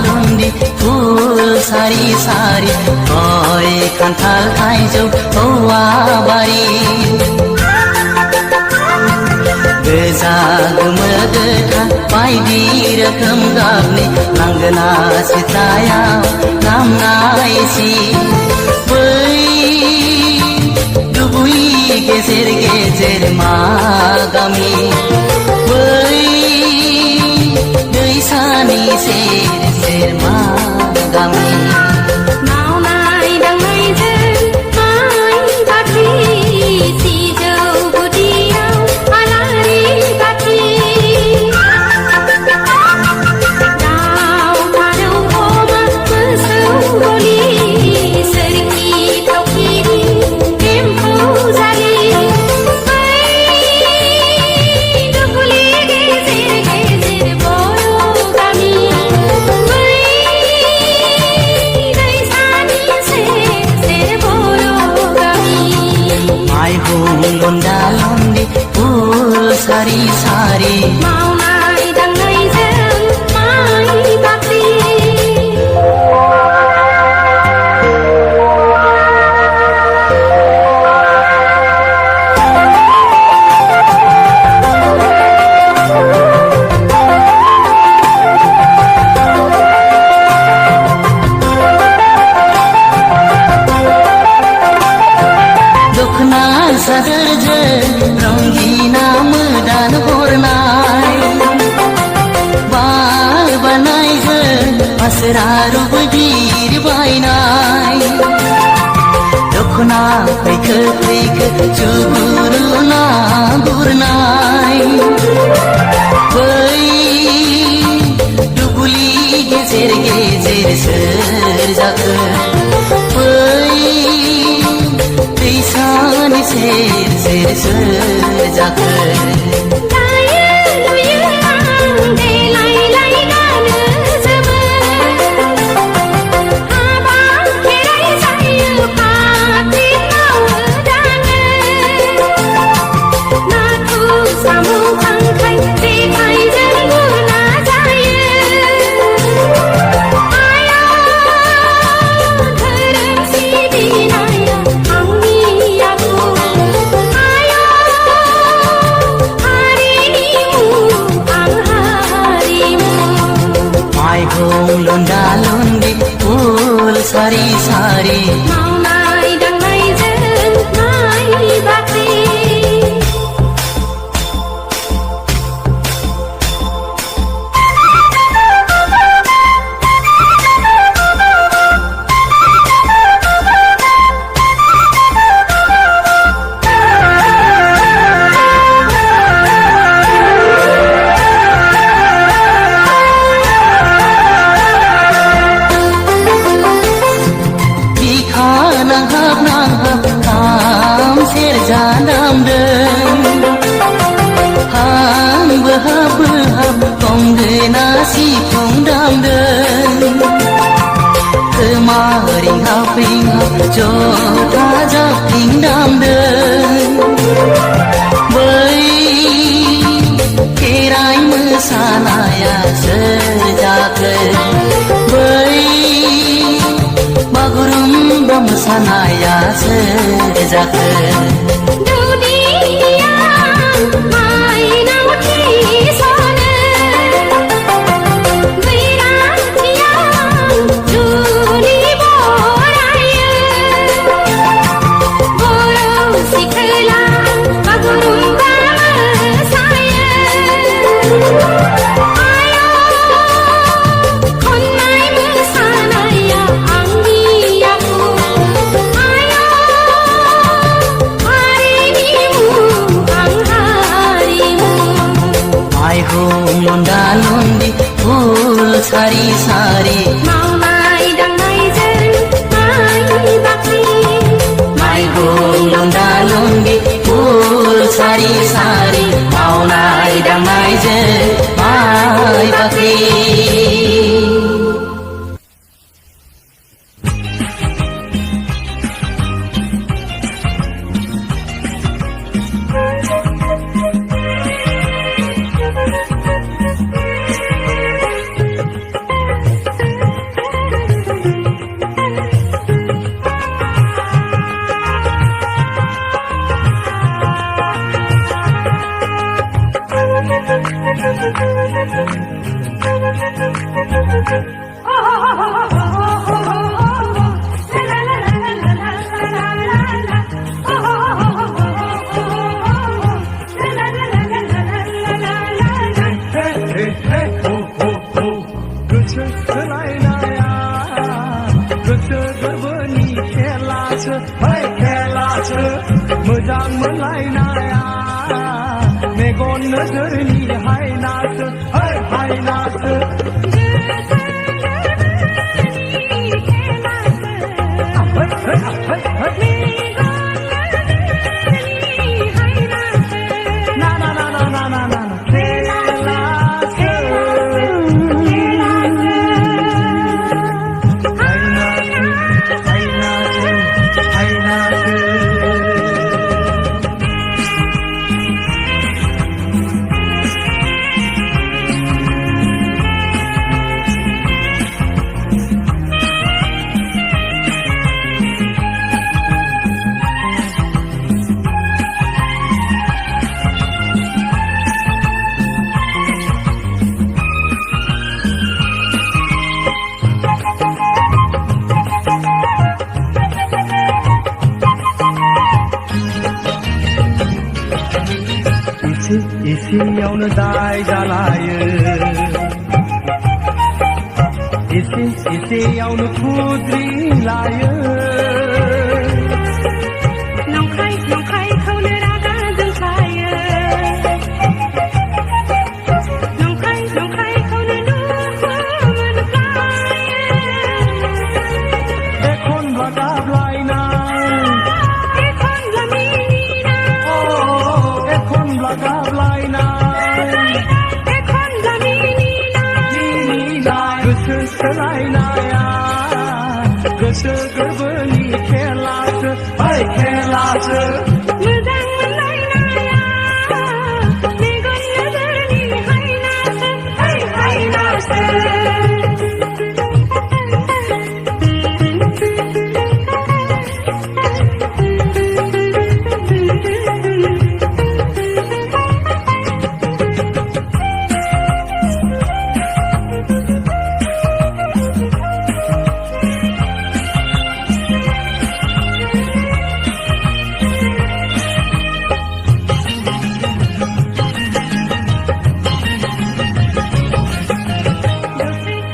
लुन्डी full सारी सारी गय खान्थाल थाइजौ औवा बारी गोजा गोमो गोथां बायदि रोखोम गाबनि लांगोना सिथ्लायाव लामनाय सि बै दुब्लि गेजेर गेजेर मा गामि बै दैसानि सेर सेर मा गामि मावनाय दांनायजों माइ बाख्रि सिजौ गुदियाव आलारि बाथि दाउ फारौ अमा मोसौ गलि सोरखि थावख्रि एम्फौ जालि बै दुब्लि गेजेर गेजेर बर' गामि बै दैसानि सेर सेर बर' गामि माइहुं लुन्दा लुन्दी फुल सारी सारी मावनाय दांनायजों माइ बाख्रि दखना सादोरजों रंगिना मोदान हरनाय बाल बानायजों फासरा रुबुदिर बायनाय दखना फैखो फैखो जुगुरुना गुरनाय बै दुब्लि गेजेर गेजेर सोर जाखो बै दैसानि सेर सेर सोर जाखो दायो लुयो आं देलायलाय गानो जोमो हाबा खेराइ जायो पार्टि मावो दानो नाथुर साम' खांख्राइ जेखाइजों गुरना जायो आया धोरोम सिबिनाया आंनि आखु आया हारिनिमु आं हारिमु माइहुं लुन्दा लुन्दी फुल सारी सारी मावनाय दांनायजों माइ बाख्रि बिखा नांहाब नांहाब खाम सेरजा दामदों हां बोहाब बोहाब गंगोना सिफुं दामदों खोमा रिंहाब रिंहाब जथा जाबख्रिं दामदों बै खेराइ मोसानाया सोर जाखो बै बागुरुम्बा मोसानाया सोर जाखो दुनिया माइनाव थिसनो बैराथिया जुलि बरायो बर' सिखोला बागुरुम्बा मोसायो आया खननाय मोसानाया आंनि आखु आया हारिनिमु सारि सारि मावनाय दांनायजों माइ बाख्रि माइहुं लुंदा लुंदि फुल सारि सारि मावनाय दांनायजों माइ बाख्रि मोजां मोनलायनाया मेगन नोजोरनि हायनासो हायनासो इसेयावनो दाय जालायो इसेयावनो खुद्रिलायो नंखायखौनो रागा जोंखायो नंखायखौनो दुखु मोनफ्लायो एखनब्ला गाबलायनाय एखनब्ला मिनिनाय एखनब्ला गाबलायनाय एखनब्ला मिनिनाय गोसो सोलायनाया गोसो गोरबोनि खेलासो खेलासो मोजां मोनलायनाया मेगन नोजोरनि हायनासो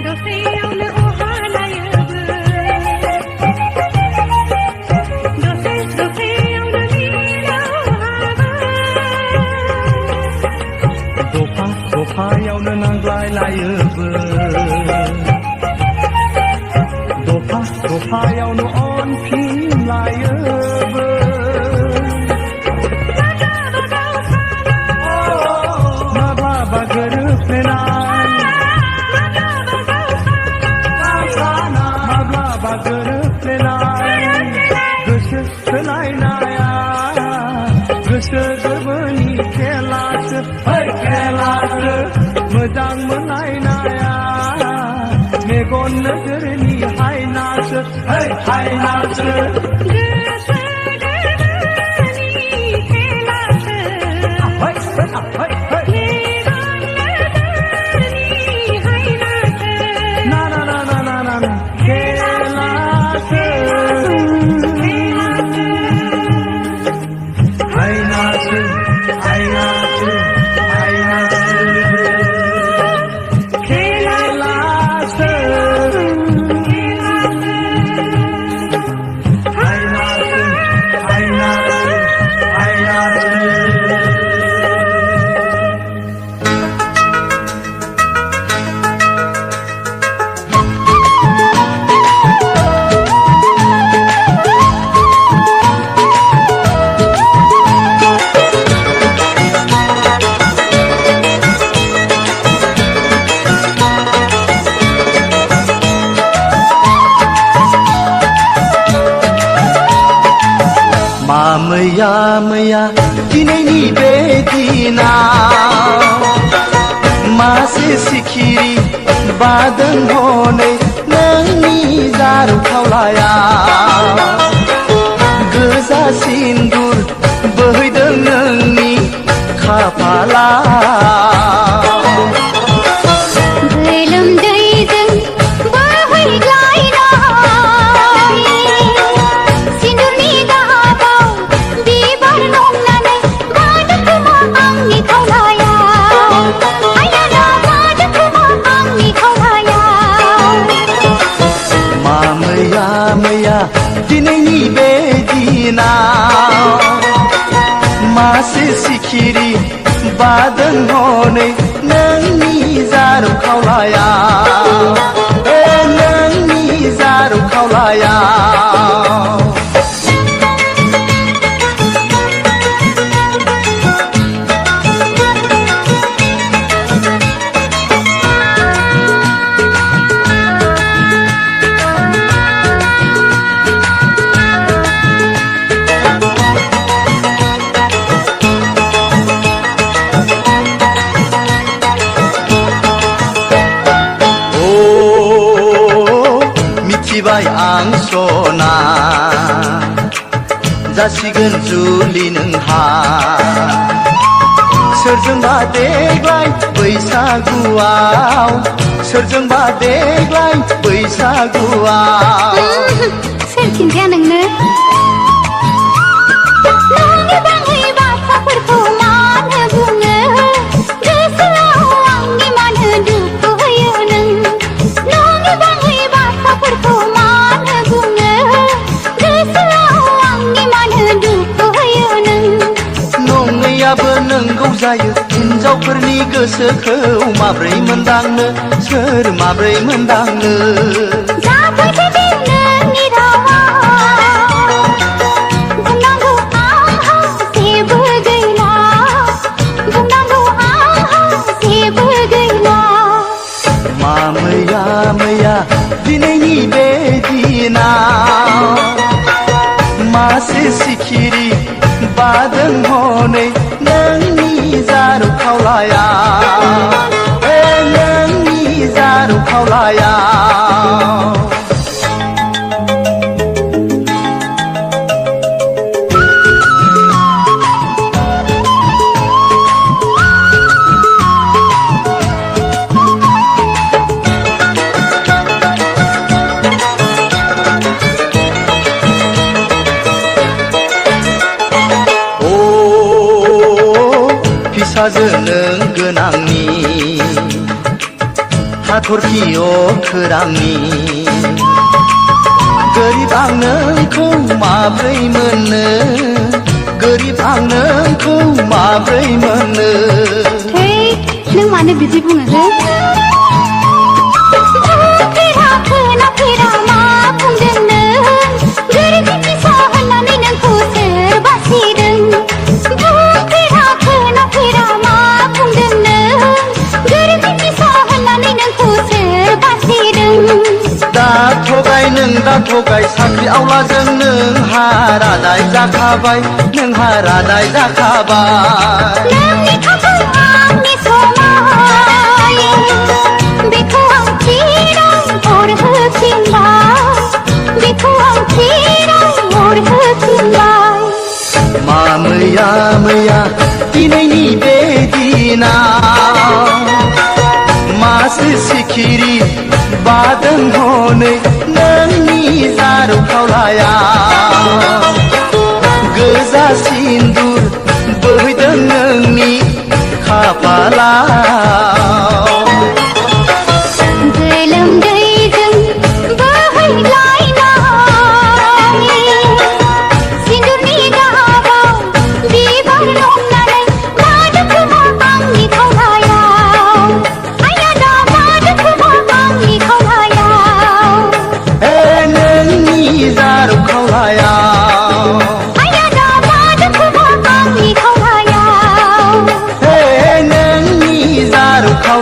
दसेयावनो अहालायोबो दसेयावनो मिलौहाबो दफायावनो नांज्लायलायोबो दफायावनो अनफिनलायोबो माब्लाबा गोरोबफ्लेनाय माब्लाबा गोरोबफ्लेनाय गोसो सोलायनाया गोसो गोरबोनि खेलासो खेलासो मोजां मोनलायनाया मेगन नोजोरनि हायनासो हायनासो गोसो गोरबोनि खेलासो मेगन नोजोरनि हायनासो ना ना ना ना ना ना ना खेलासो हायनासो हायनासो हायनासो खेलासो हायनासो हायनासो हायनासो मैया मैया दिनैनि बे दिनाव मासे सिखिरि बादों हनै नोंनि जारौ खावलायाव गोजा सिन्दुर बोहैदों नोंनि खाफालाव गोलोमदैजों बोहैग्लायनाय सिन्दुरनि गाबाव बिबार नंनानै बारदों खोमा आंनि खावलायाव आइया बारदों खोमा आंनि खावलायाव मैया मैया दिनैनि बे दिनाव मासे सिखिरि बादों हनै नोंनि जारौ खावलायाव नोंनि जारौ खावलायाव मिथिबाय आं सना जासिगोन जुलि नोंहा सोरजोंबा देग्लाय बैसागुआव सोरजोंबा देग्लाय बैसागुआव सोर खिन्थाया नोंनो नोंनि बाङै बाथ्राफोरखौ मानो बुङो गोसोआव आंनि मानो दुखु होयो नों नोंनि बाङै बाथ्राफोरखौ मानो बुङो गोसोआव आंनि मानो दुखु होयो नों नङैयाबो नंगौ जायो हिनजावफोरनि गोसोखौ माब्रै मोनदांनो सोर माब्रै मोनदांनो जाफैदो दे नोंनि रावा बुंनांगौ आंहा जेबो गैला बुंनांगौ आंहा जेबो गैला मैया मैया दिनैनि बे दिनाव मासे सिखिरि बादों हनै नोंनि जारौ खावलायाव नोंनि जारौ खावलायाव फिसाजो नों गोनांनि हाथरखि अखोरांनि गोरिब आं नोंखौ माब्रै मोननो गोरिब आं नोंखौ माब्रै मोननो नों मानो बिदि बुङो हो खोनाफेरा मा बुंदों नों गोरिबनि फिसा होननानै नोंखौ सोर बासिदों खोनाफेरा मा बुंदों नों गोरिबनि फिसा होननानै नोंखौ सोर बासिदों दा थगाय नों दा थगाय साख्रि आवलाजों नोंहा रादाय जाखाबाय नोंहा रादाय जाखाबाय नोंनि खाफाल आंनि समाय बेखौ आं थिराय हर होफिनबाय बेखौ आं थिराय हर होफिनबाय मैया मैया दिनैनि बे दिनाव मासे सिखिरि बादों हनै नोंनि जारौ खावलायाव गोजा सिन्दुर बोहैदों नोंनि खाफालाव गोलोमदैजों बोहैग्लायनाय सिन्दुरनि गाबाव बिबार नंनानै बारदों खोमा आंनि खावलायाव आइया बारदों खोमा आंनि खावलायाव नोंनि जारौ खावलायाव आइया बारदों खोमा आंनि खावलायाव नोंनि जारौ खावलायाव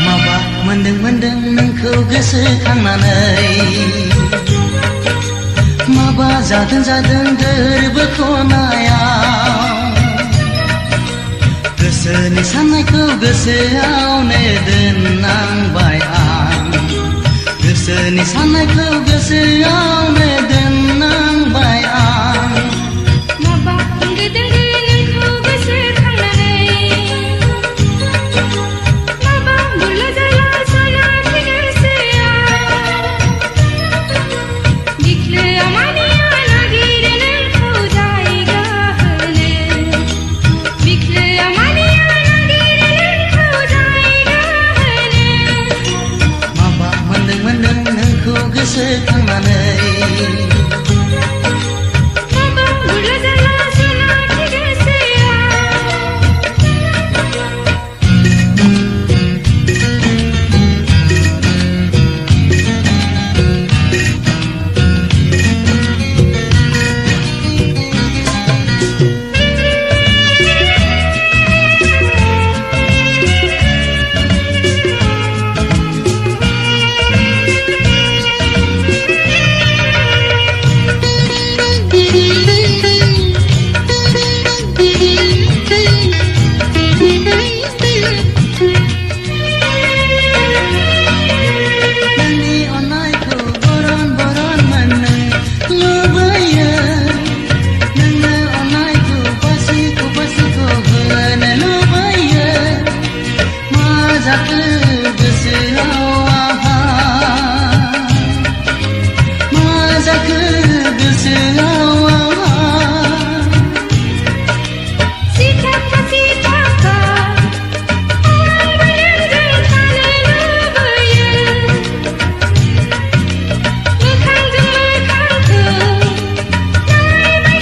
माबा मोनदों नोंखौ गोसोखांनानै माबा जादों गोरबो खनायाव गोसोनि साननायखौ गोसोआवनो दोननांबाय आं गोसोनि साननायखौ गोसोआवनो दोननांबाय आं माबा मोनदों नोंखौ गोसोखांनानै माबा बुरला जाला सानाखै गोसोआव बिख्लोआ मानिया नागिरो नोंखौ जायगा होनो बिख्लोआ मानिया नागिरो नोंखौ जायगा होनो माबा मोनदों नोंखौ गोसोखांनानै माबा बुरला जाला सानाखै नोंनि अननायखौ बरन मोननो लुबैयो नोंनो अननायखौ बासिखौ होनो लुबैयो मा जाखो गोसोआव आहा मा जाखो गोसोआव आहा सिथाखा सिथाखा आंबो नोंजों थानो लुबैयो मोखांजों मोखांखौ नायबाय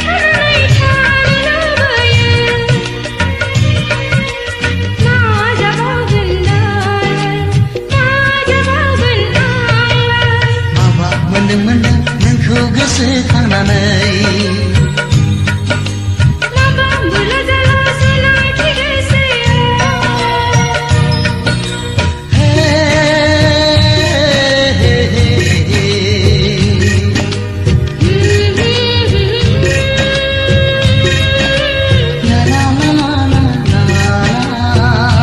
थानो लुबैयो मा जाबावगोन दालाय मा जाबावगोन आंलाय माबा मोनदों नोंखौ गोसोखांनानै माबा बुरला जाला सानाखै La la la la la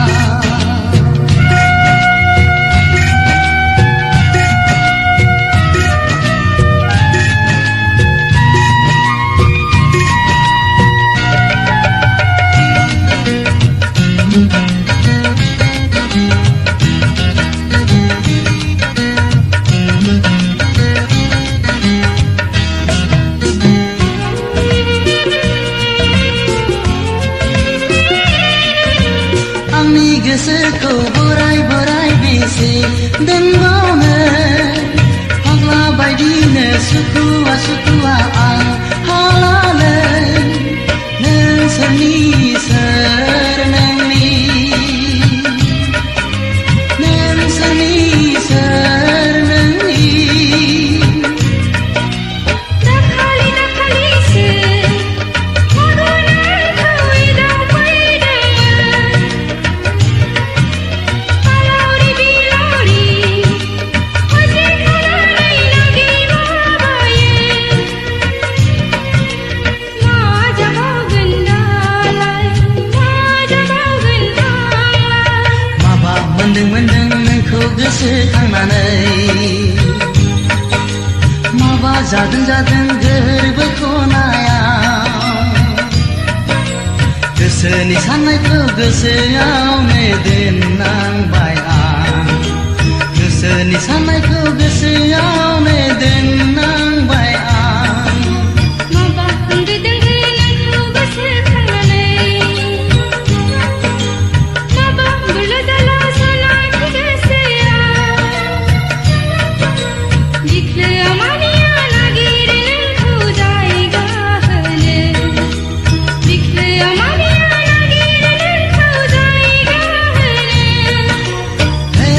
आंनि गोसोखौ बोराय बेसे दोनबावनो फाग्ला बायदिनो सुखुआ आं हालालै नों सोरनि सोर नोंनि नों सोरनि सोर नोंनि दाखालिसो मगनखौ एदावफैदोंमोन आलावरि बिलावरि हसे खानानै नागिरबायो मा जाबावगोन दालाय मा जाबावगोन आंलाय माबा मोनदों नोंखौ गोसोखांनानै माबा जादों गोरबो खनायाव गोसोनि साननायखौ गोसोआवनो दोननांबाय आं गोसोनि साननायखौ गोसोआवनो दोननांबाय आं माबा मोनदों नोंखौ गोसोखांनानै माबा बुरला जाला सानाखै बिख्लोआ मानिया नागिरो नोंखौ जायगा होनो बिख्लोआ मानिया नागिरो नोंखौ जायगा होनो हे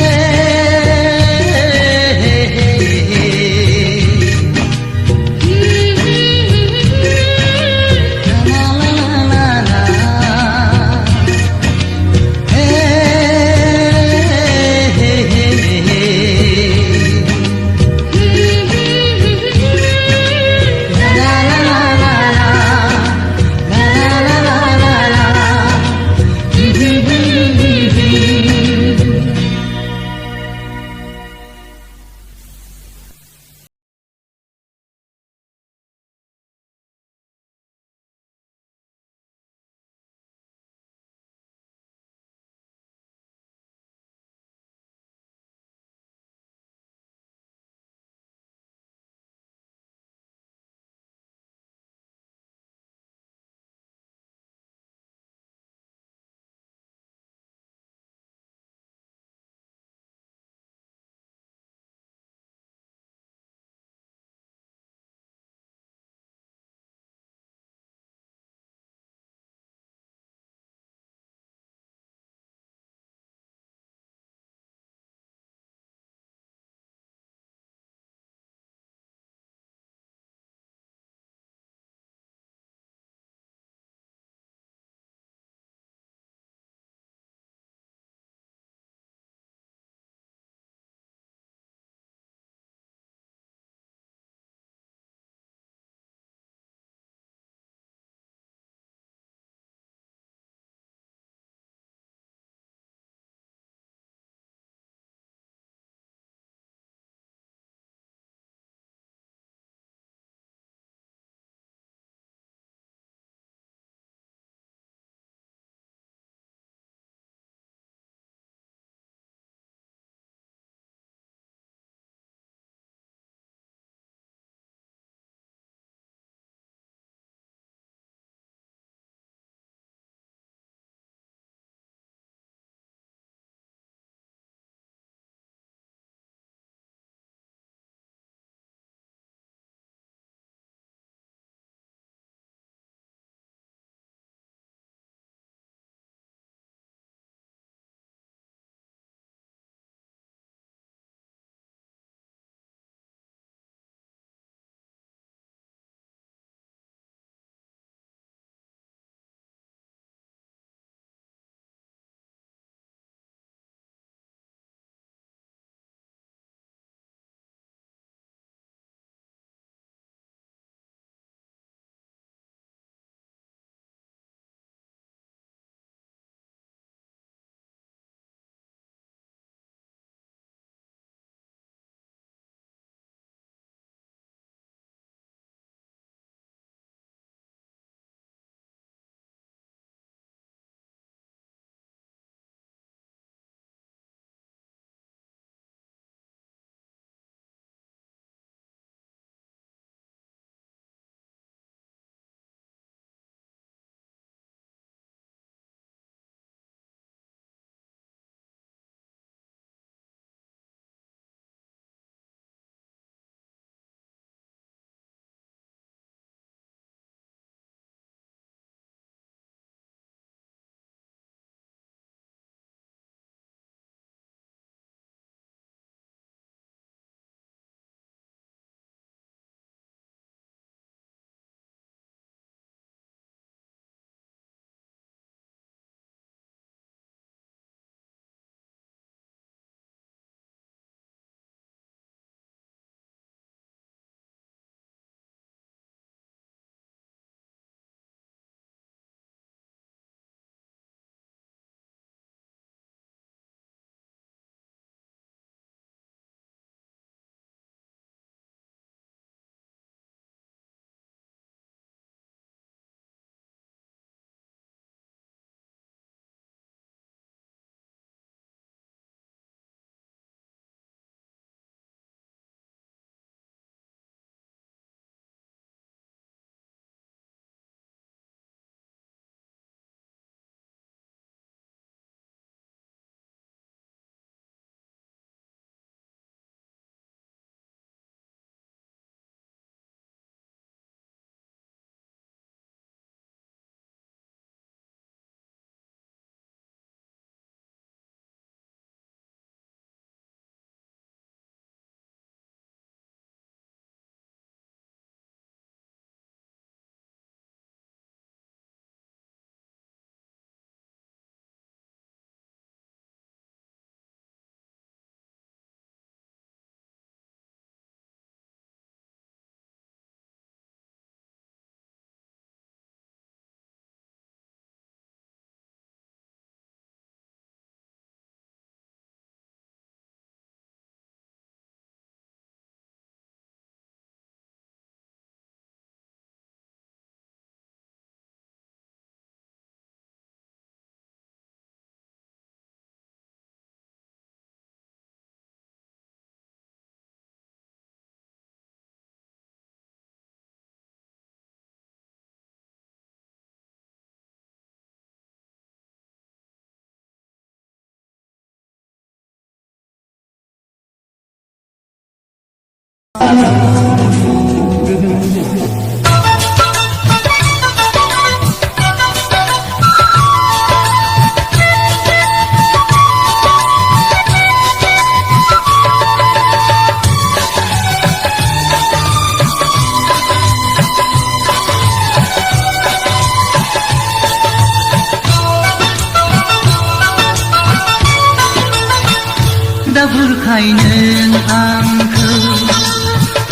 दा बुरखाय नों आंखौ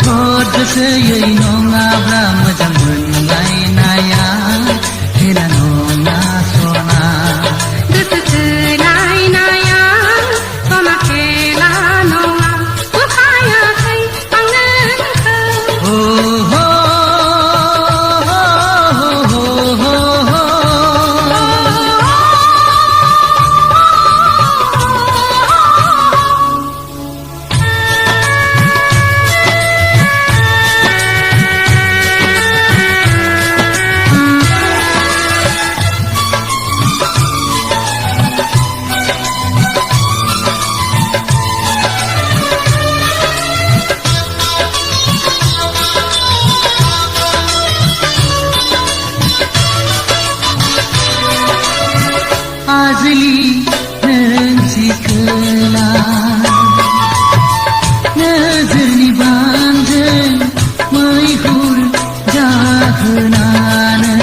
हद गोसोयै नङाब्ला मोजां मोनलायनाया हेला नङा सना गोसो थोलायनाया सना खेला नङा बुरखायाखै आं नोंखौ हो हो हो हो हो आजलि नों सिखोला नोजोरनि बांजों मैहुर जाहोनानै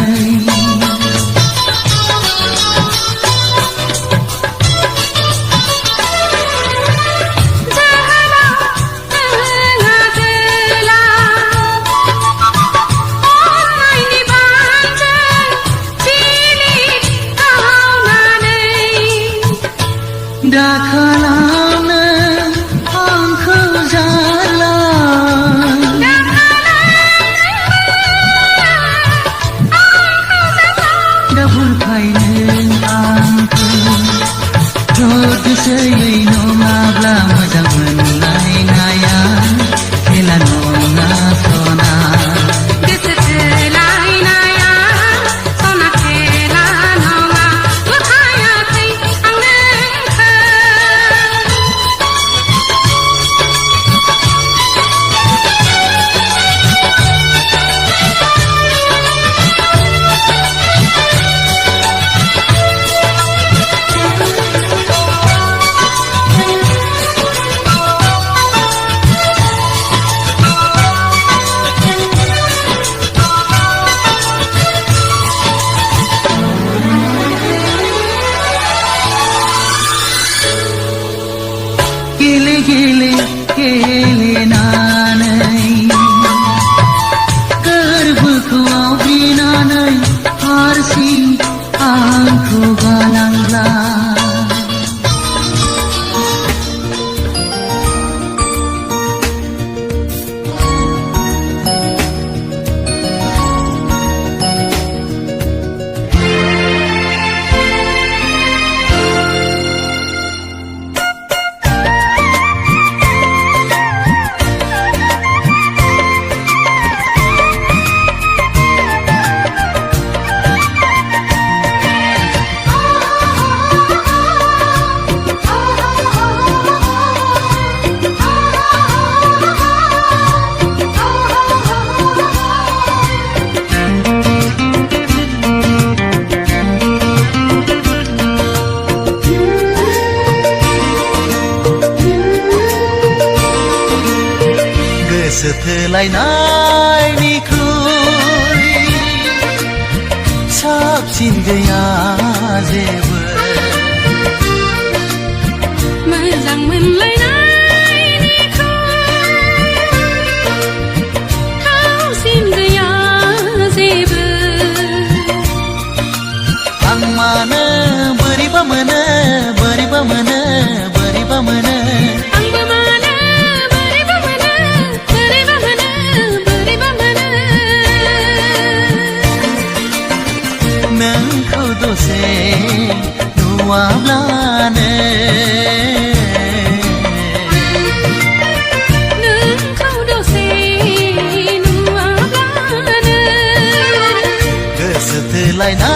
दा खालामनो आंखौ जाला दा बुरखाय नों आंखौ हद गोसोयै नङाब्ला मोजां मोनलायनाया हेला नङा सना गोसो थोलायनाया सना खेला नङा बुरखायाखै आं नोंखौ गेले गेले गेलेनानै गोरबोखौ आवग्रिनानै हारसिं आंखौ गालांब्ला गोसो थोलायनायनिख्रुइ साबसिन गैया जेबो मोजां मोनलायनायनिख्रुइ थावसिन गैया जेबो आं मानो बोरैबा मोनो बोरैबा मोनो बोरैबा मोनो आंबो मानो बोरैबा मोनो बोरैबा मोनो बोरैबा मोनो नोंखौ दसे नुवाब्लानो नोंखौ दसे नुवाब्लानो गोसो थोलायनायनिख्रुइ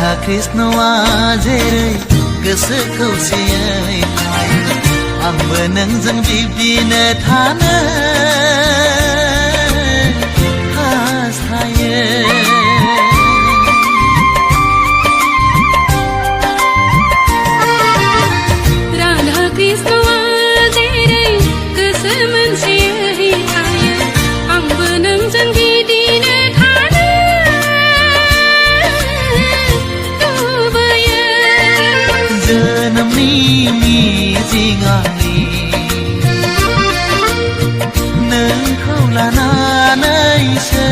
राधा कृष्णआ जेरै गोसो खौसेयै थायो आंबो नोंजों बिब्दिनो थानो हास्थायो राधा कृष्णआ जेरै गोसो मोनसेयै थायो आंबो नोंजों बिदिनो थानो लुबैयो जोनोमनि मिजिं आंनि नोंखौ लानानैसो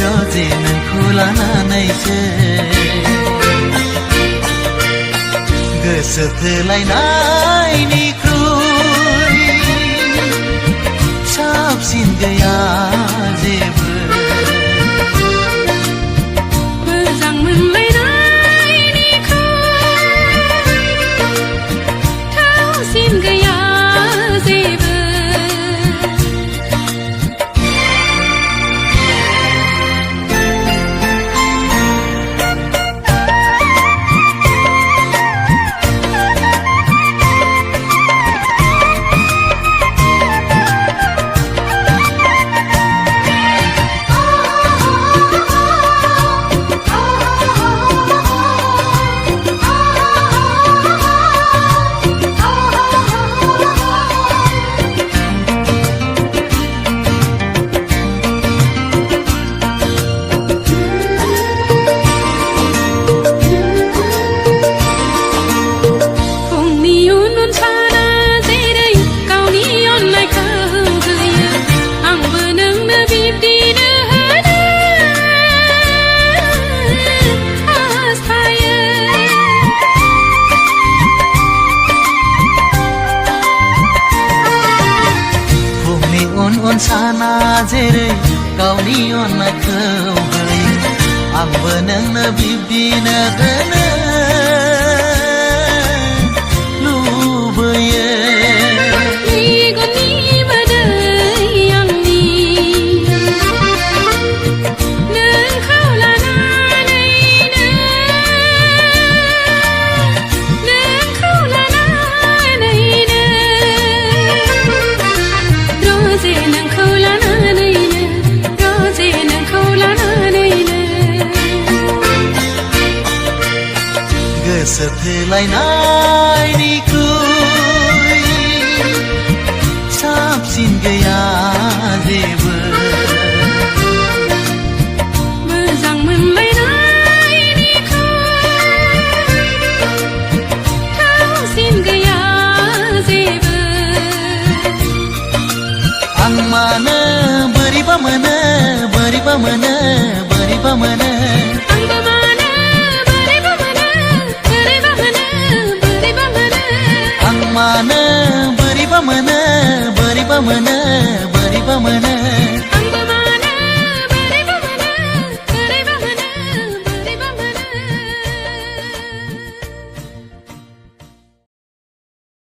रोजे नोंखौ लानानैसो गोसो थोलायनायनिख्रुइ साबसिन गैया जेबो मोजां मोनलायनायनिख्रुइ थावसिन गैया जेबो साना जेरै गावनि अननायखौ होयो आंबो नोंनो बिब्दिनो होनो लुबैयो मेगननि मोदै आंनि नोंखौ लानानैनो रोजे नोंखौ लानानैनो गोसो थोलायनायनिख्रुइ साबसिन गैया जेबो मोजां मोनलायनायनिख्रुइ थावसिन गैया जेबो आं मानो बोरैबा मोनो बोरैबा मोनो बोरैबा मोनो आंबो मानो बोरैबा मोनो बोरैबा मोनो बोरैबा मोनो आं मानो बोरैबा मोनो बोरैबा मोनो